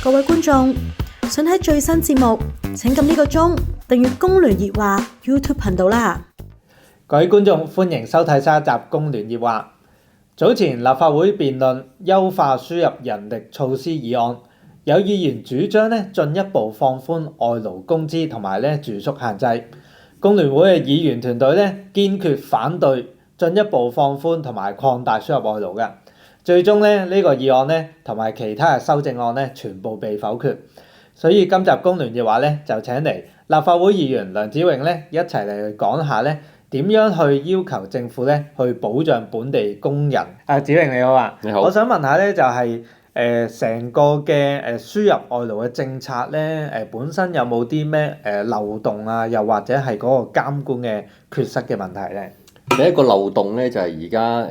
各位觀眾，想睇最新節目，請撳呢個鐘訂閱工聯熱話 YouTube 頻道啦。各位觀眾，歡迎收睇新一集工聯熱話。早前立法會辯論優化輸入人力措施議案，有議員主張進一步放寬外勞工資同埋住宿限制。工聯會嘅議員團隊堅決反對進一步放寬同埋擴大輸入外勞嘅。最終呢個議案同埋其他嘅修正案全部被否決，所以今集工聯熱話就請嚟立法會議員梁子穎一齊嚟講下點樣去要求政府去保障本地工人。子穎你好啊，你好。我想問下就係成個嘅輸入外勞嘅政策本身有冇啲咩漏洞啊，又或者係嗰個監管嘅缺失嘅問題呢？第一個漏洞咧就係而家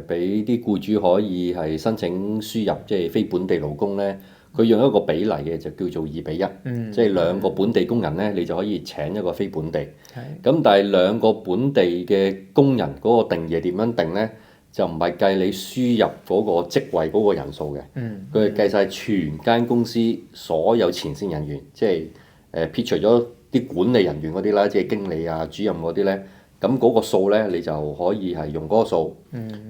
俾啲僱主可以係申請輸入即係非本地勞工咧，佢用一個比例嘅就叫做2:1，即係兩個本地工人咧，你就可以請一個非本地。咁但係兩個本地嘅工人嗰個定義點樣定咧？就唔係計你輸入嗰個職位嗰個人數嘅，佢係計晒全間公司所有前線人員，即係撇除咗啲管理人員嗰啲啦，即係經理啊、主任嗰啲咧。咁嗰個數咧，你就可以係用嗰個數，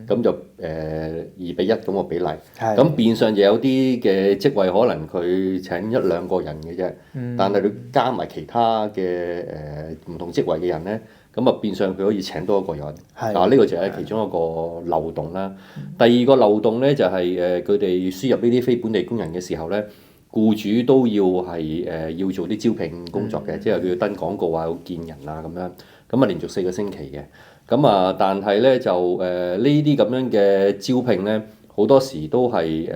咁就2:1咁個比例。咁變相就有啲嘅職位可能佢請1、2個人嘅啫，但係你加埋其他嘅唔同職位嘅人咧，咁啊變相佢可以請多一個人。呢個就係其中一個漏洞啦。第二個漏洞咧就係佢哋輸入呢啲非本地工人嘅時候咧，僱主都要係要做啲招聘工作嘅，即係佢要登廣告啊、要見人啊咁樣。咁啊，連續4個星期嘅，咁啊，但係咧就呢啲咁樣嘅招聘咧，好多時都係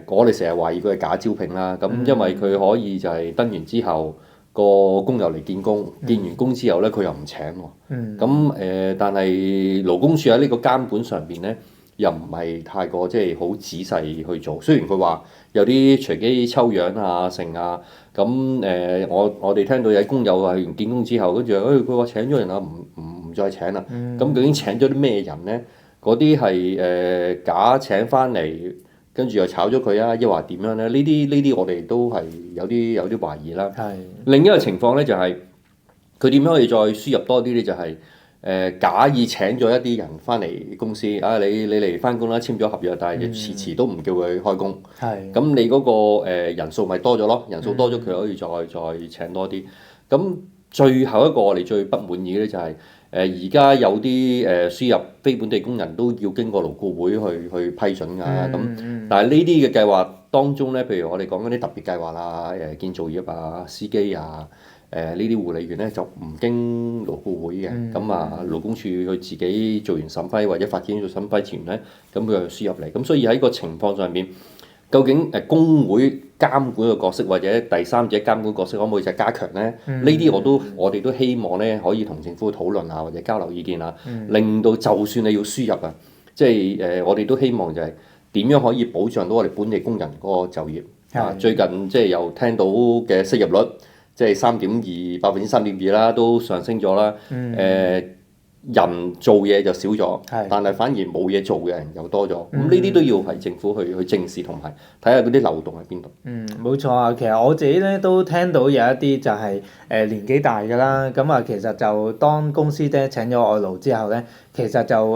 我哋成日懷疑佢係假招聘啦。咁因為佢可以就係登完之後，個工友嚟見工，見完工之後咧，佢又唔請喎。咁但係勞工處喺呢個監管上邊咧，又唔係太過即係好仔細去做。雖然佢話有啲隨機抽樣啊、成啊。咁我哋聽到有工友係完見工之後，跟住佢話請咗人啦，唔再請啦。咁究竟請咗啲咩人咧？嗰啲係假請翻嚟，跟住又炒咗佢啊？抑或點樣咧？呢啲我哋都係有啲懷疑啦。另一個情況咧就係佢點樣可以再輸入多啲咧？就係假意請咗一啲人翻嚟公司啊！你嚟翻工啦，簽咗合約，但係遲都唔叫佢開工。咁你嗰個人數咪多咗咯？人數多咗，佢可以再請多啲。咁最後一個我哋最不滿意嘅咧就係而家有啲輸入非本地工人都要經過勞顧會去批准㗎。但係呢啲嘅計劃當中咧，譬如我哋講嗰啲特別計劃啦，建造業啊、司機啊。呢啲護理員咧就唔經勞顧會嘅，勞工處佢自己做完審批或者發展做審批前咧，咁佢就輸入嚟。咁所以喺個情況上面，究竟工會監管嘅角色或者第三者監管角色可唔可以再加強咧？呢啲我哋都希望咧可以同政府討論啊，或者交流意見啊，令到就算你要輸入啊，即係我哋都希望就係點樣可以保障到我哋本地工人嗰個就業。最近即係又聽到嘅失業率。即係3.2%啦，都上升咗啦。人做嘢就少咗，但係反而冇嘢做嘅人又多咗。咁呢啲都要係政府去正視同埋睇下嗰啲漏洞喺邊度。冇錯啊！其實我自己都聽到有一啲就係年紀大㗎啦。咁啊，其實就當公司請咗外勞之後咧，其實就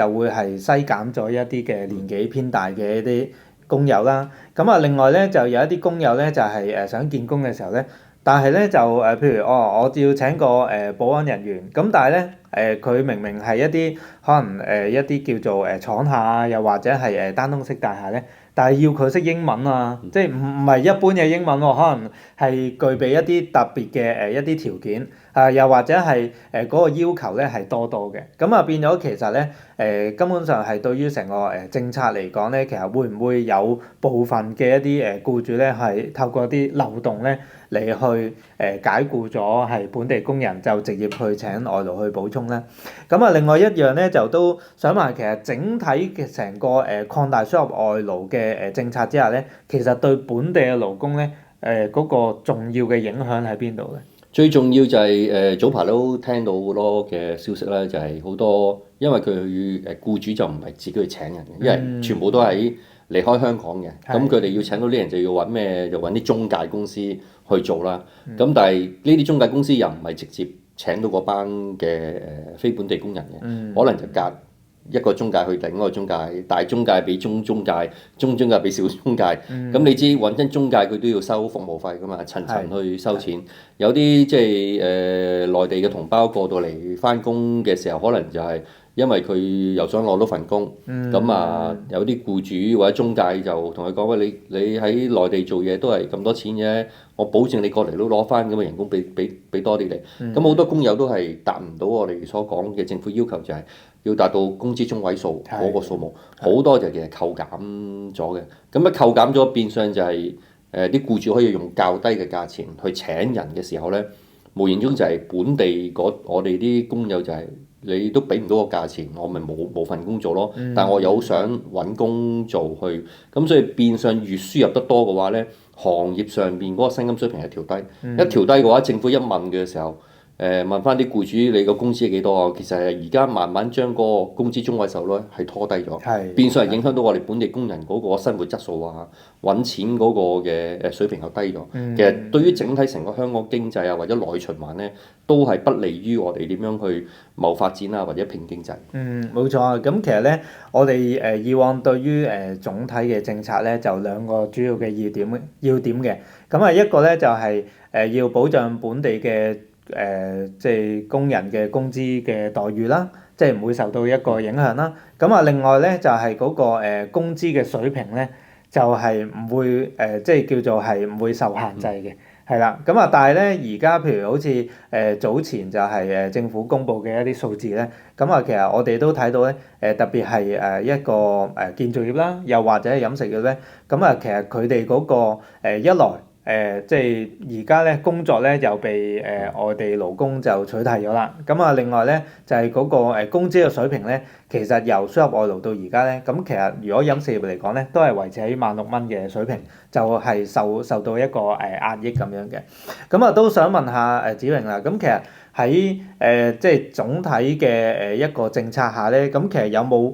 會係篩減咗一啲嘅年紀偏大嘅一啲工友啦。咁啊，另外咧就有一啲工友咧就係想見工嘅時候咧。但係咧就譬如我要請個保安人員，咁但係咧佢明明係一啲可能一啲叫做廠廈啊，又或者係單棟式大廈咧，但係要佢識英文啊，即係唔係一般嘅英文喎，可能係具備一啲特別嘅一啲條件又或者係嗰個要求咧係多嘅，咁啊變咗其實咧根本上係對於成個政策嚟講咧，其實會唔會有部分嘅一啲僱主咧係透過啲漏洞咧嚟去解僱咗係本地工人，就直接去請外勞去補充咧？咁啊另外一樣咧就都想問，其實整體嘅成個擴大輸入外勞嘅政策之下咧，其實對本地嘅勞工咧嗰個重要嘅影響喺邊度咧？最重要就係早排都聽到好多嘅消息咧，就係好多因為佢僱主就唔係自己去請人嘅，因為全部都喺離開香港嘅，咁佢哋要請到啲人就要揾咩？就揾啲中介公司去做啦。咁但係呢啲中介公司又唔係直接請到嗰班嘅非本地工人嘅，可能就隔一個中介去另一個中介，大中介俾中中介，中中介俾小中介。咁你知揾真中介佢都要收服務費㗎嘛，層層去收錢。有啲即係內地嘅同胞過到嚟翻工嘅時候，可能就係因為佢又想攞到份工，有啲僱主或者中介就同佢講喂，你喺內地做嘢都係咁多錢嘅，我保證你過嚟都攞翻咁嘅人工俾多啲你。咁好多工友都係達唔到我哋所講嘅政府要求，就係要達到工資中位數嗰個數目，好多就其實扣減咗嘅。咁一扣減咗，變相就係啲僱主可以用較低嘅價錢去請人嘅時候咧，無形中就係本地我哋啲工友就係。你都俾唔到個價錢，我咪冇份工做咯。但係我又好想揾工做去，咁所以變相越輸入得多嘅話咧，行業上邊嗰個薪金水平係調低。一調低嘅話，政府一問嘅時候，問翻啲僱主你個工資係幾多啊？其實係而家慢慢將嗰個工資中位數咧係拖低咗，變相係影響到我哋本地工人嗰個生活質素啊，揾錢嗰個嘅水平又低咗。其實對於整體成個香港經濟啊或者內循環咧，都係不利於我哋點樣去謀發展啊或者拼經濟。冇錯啊。咁其實咧，我哋以往對於總體嘅政策咧，就兩個主要嘅要點嘅。咁啊一個咧就係要保障本地嘅即係工人嘅工資嘅待遇啦，即係唔會受到一個影響啦。咁啊另外咧就係嗰個工資嘅水平咧，就係唔會即係叫做係唔會受限制嘅。係啦，咁啊，但係咧，而家譬如好似早前就係政府公布嘅一啲數字咧，咁啊，其實我哋都睇到咧，特別係一個建造業啦，又或者係飲食業咧，咁啊，其實佢哋嗰個一來即係而家咧工作咧又被外地勞工就取替咗啦，咁啊，另外咧就係嗰個工資嘅水平咧，其實由輸入外勞到而家咧，咁其實如果飲食業嚟講咧，都係維持喺16,000蚊嘅水平，就係受到一個壓抑咁樣嘅。咁啊都想問下子榮啦，咁其實喺即係總體嘅一個政策下咧，咁其實有冇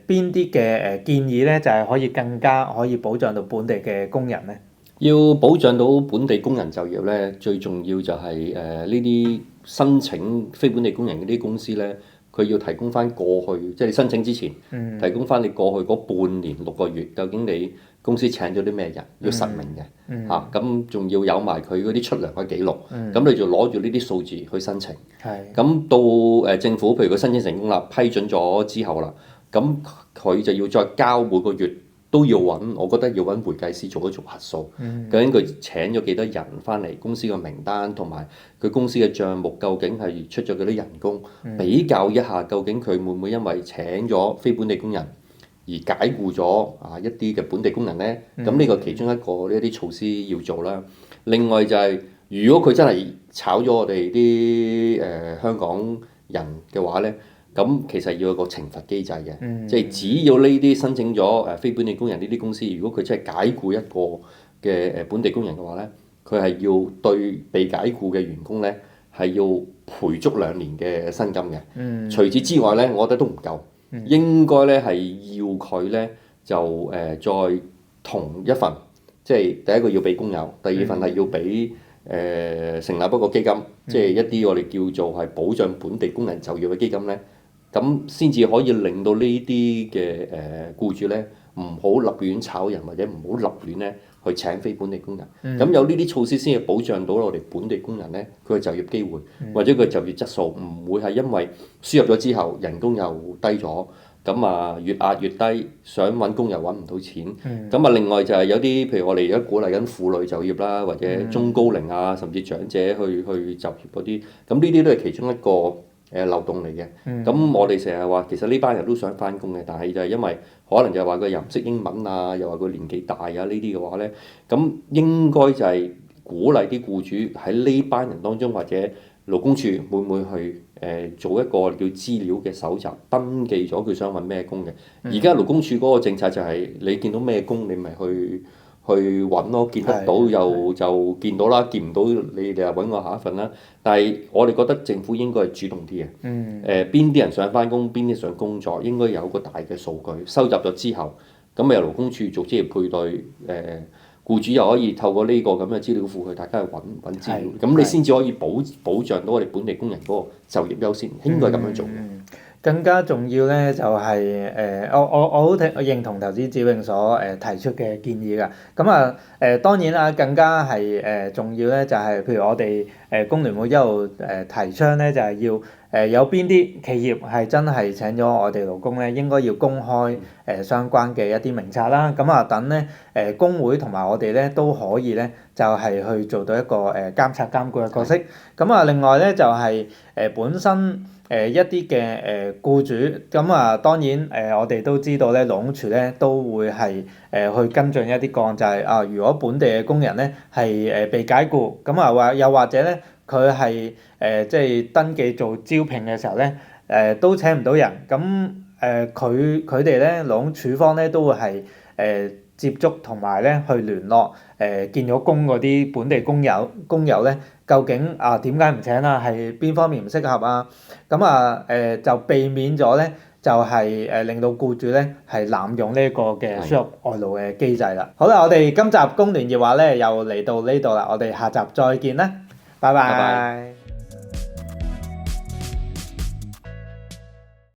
邊啲嘅建議咧，就係可以更加可以保障到本地嘅工人咧？要保障到本地工人就業咧，最重要就係呢啲申請非本地工人嗰啲公司咧，佢要提供翻過去，即係你申請之前，提供翻你過去嗰半年6個月，究竟你公司請咗啲咩人，要實名嘅嚇，咁仲要有埋佢嗰啲出糧嘅記錄，咁你就攞住呢啲數字去申請。咁到政府譬如佢申請成功啦，批准咗之後啦，咁佢就要再交每個月。都要揾，我覺得要揾會計師做一做核數，究竟佢請咗幾多人翻嚟，公司嘅名單同埋佢公司嘅帳目究竟係出咗幾多人工，比較一下究竟佢會唔會因為請咗非本地工人而解僱咗一啲嘅本地工人呢？咁呢個其中一個呢啲措施要做啦。另外就係如果佢真係炒咗我哋啲香港人嘅話呢。咁其實要有個懲罰機制嘅，即係只要呢啲申請咗非本地工人呢啲公司，如果佢真係解僱一個嘅本地工人嘅話咧，佢係要對被解僱嘅員工咧係要賠足2年嘅薪金嘅。除此之外咧，我覺得都唔夠，應該咧係要佢咧就再同一份，即係第一個要俾工友，第二份係要俾成立一個基金，即係一啲我哋叫做係保障本地工人就業嘅基金咧。咁先至可以令到呢啲嘅僱主咧，唔好立亂炒人或者唔好立亂咧去請非本地工人。咁有呢啲措施先至保障到我哋本地工人咧，佢嘅就業機會或者佢嘅就業質素唔會係因為輸入咗之後人工又低咗，咁啊越壓越低，想揾工又揾唔到錢。咁另外就係有啲譬如我哋而家鼓勵緊婦女就業啦，或者中高齡啊，甚至長者去就業嗰啲，咁呢啲都係其中一個漏洞嚟嘅。咁我哋成日話其實呢班人都想翻工嘅，但係就係因為可能就係話佢又唔識英文啊，又話佢年紀大啊呢啲嘅話咧，咁應該就係鼓勵啲僱主喺呢班人當中或者勞工處會唔會去做一個叫資料嘅搜集，登記咗佢想揾咩工嘅。而家勞工處嗰個政策就係你見到咩工你咪去揾咯，見得到又就見到啦，見唔到你哋又揾我下一份啦。但係我哋覺得政府應該係主動啲嘅。邊啲人想翻工，邊啲想工作，應該有個大嘅數據收集咗之後，咁咪由勞工處做職業配對，僱主又可以透過呢個咁嘅資料庫去大家去揾資料，咁你先至可以保障到我哋本地工人嗰個就業優先，應該咁樣做。更加重要咧就係我好認同頭先子穎所提出嘅建議㗎。咁啊當然啦，更加係重要咧就係譬如我哋工聯會一路提倡咧就係要有邊啲企業係真係請咗我哋勞工咧，應該要公開相關嘅一啲名冊啦。咁啊等咧工會同埋我哋咧都可以咧就係去做到一個監察監管嘅角色。咁啊另外咧就係本身一啲嘅僱主，咁啊當然我哋都知道咧，勞工處咧都會係去跟進一啲個案，就係如果本地嘅工人咧係被解僱，咁啊又或者咧佢係即係登記做招聘嘅時候咧都請唔到人，咁佢哋咧勞工處方咧都會係接觸同埋咧去聯絡見咗工嗰啲本地工友咧，究竟點解唔請啊？係邊方面唔適合啊？咁就避免咗咧，就係令到僱主咧係濫用呢一個嘅輸入外勞嘅機制啦。好啦，我哋今集工聯熱話咧又嚟到呢度啦，我哋下集再見啦，拜拜。